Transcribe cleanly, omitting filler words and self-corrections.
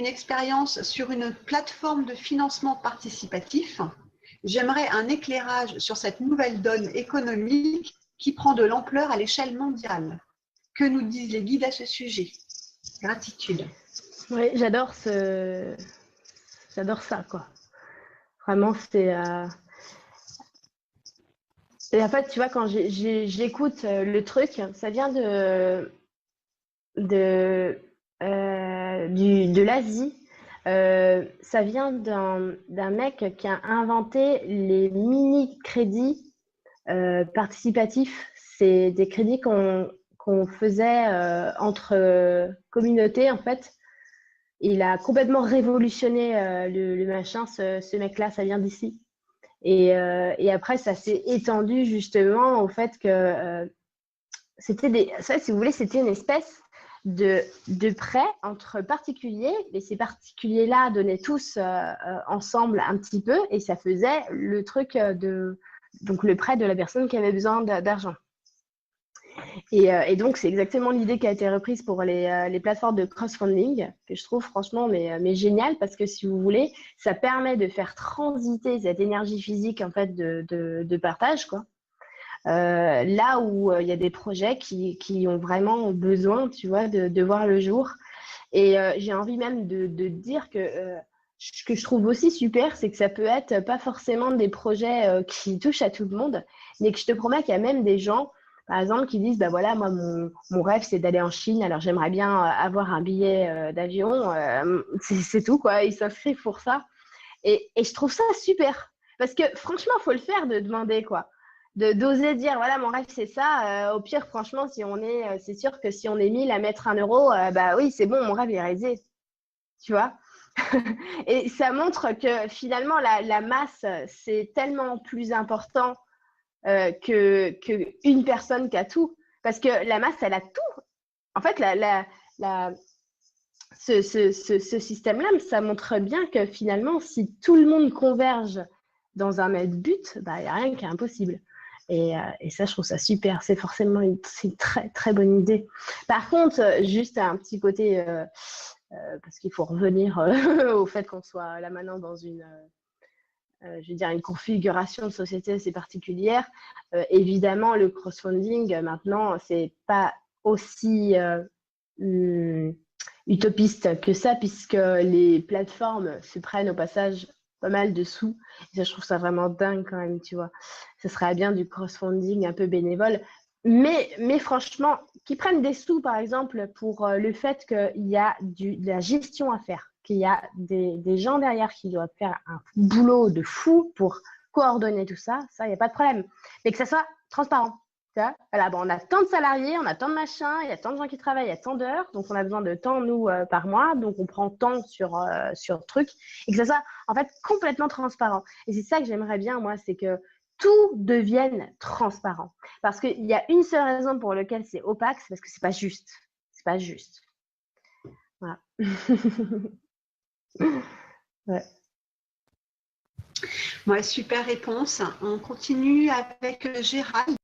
expérience sur une plateforme de financement participatif. J'aimerais un éclairage sur cette nouvelle donne économique qui prend de l'ampleur à l'échelle mondiale. Que nous disent les guides à ce sujet? Gratitude. Oui, j'adore ça, quoi. Vraiment, c'est... Et en fait, tu vois, quand j'écoute le truc, ça vient de l'Asie. Ça vient d'un mec qui a inventé les mini-crédits participatifs. C'est des crédits qu'on faisait entre communautés, en fait. Il a complètement révolutionné le machin, ce mec-là, ça vient d'ici. Et après, ça s'est étendu justement au fait que ça, si vous voulez, c'était une espèce de prêt entre particuliers, et ces particuliers-là donnaient tous ensemble un petit peu, et ça faisait le truc donc le prêt de la personne qui avait besoin d'argent. Et donc, c'est exactement l'idée qui a été reprise pour les plateformes de crowdfunding, que je trouve franchement mais génial, parce que si vous voulez, ça permet de faire transiter cette énergie physique en fait de partage, quoi. Là où il y a des projets qui ont vraiment besoin, tu vois, de voir le jour. Et j'ai envie même de dire que ce que je trouve aussi super, c'est que ça peut être pas forcément des projets qui touchent à tout le monde, mais que je te promets qu'il y a même des gens, par exemple, qui disent, bah voilà, moi, mon rêve, c'est d'aller en Chine, alors j'aimerais bien avoir un billet d'avion, c'est tout, quoi. Ils s'inscrivent pour ça. Et je trouve ça super, parce que franchement, il faut le faire de demander, quoi. D'oser dire, voilà, mon rêve, c'est ça. Au pire, franchement, c'est sûr que si on est 1000 à mettre 1 euro, bah oui, c'est bon, mon rêve est réalisé. Tu vois? Et ça montre que finalement, la masse, c'est tellement plus important qu'une personne qui a tout. Parce que la masse, elle a tout. En fait, ce système-là, ça montre bien que finalement, si tout le monde converge dans un même but, bah, il n'y a rien qui est impossible. Et ça, je trouve ça super. C'est forcément une très, très bonne idée. Par contre, juste un petit côté, parce qu'il faut revenir au fait qu'on soit là maintenant dans une configuration de société assez particulière. Évidemment, le crowdfunding, maintenant, c'est pas aussi utopiste que ça, puisque les plateformes se prennent au passage pas mal de sous. Et ça, je trouve ça vraiment dingue quand même, tu vois. Ce serait bien du crowdfunding un peu bénévole. Mais franchement, qu'ils prennent des sous, par exemple, pour le fait qu'il y a de la gestion à faire, qu'il y a des gens derrière qui doivent faire un boulot de fou pour coordonner tout ça, il n'y a pas de problème. Mais que ça soit transparent. Voilà, bon, on a tant de salariés, on a tant de machins, il y a tant de gens qui travaillent, il y a tant d'heures, donc on a besoin de temps, nous, par mois, donc on prend tant sur le truc, et que ça soit en fait complètement transparent. Et c'est ça que j'aimerais bien, moi, c'est que tout devienne transparent. Parce qu'il y a une seule raison pour laquelle c'est opaque, c'est parce que c'est pas juste. C'est pas juste. Voilà. Ouais. Ouais, super réponse. On continue avec Gérald.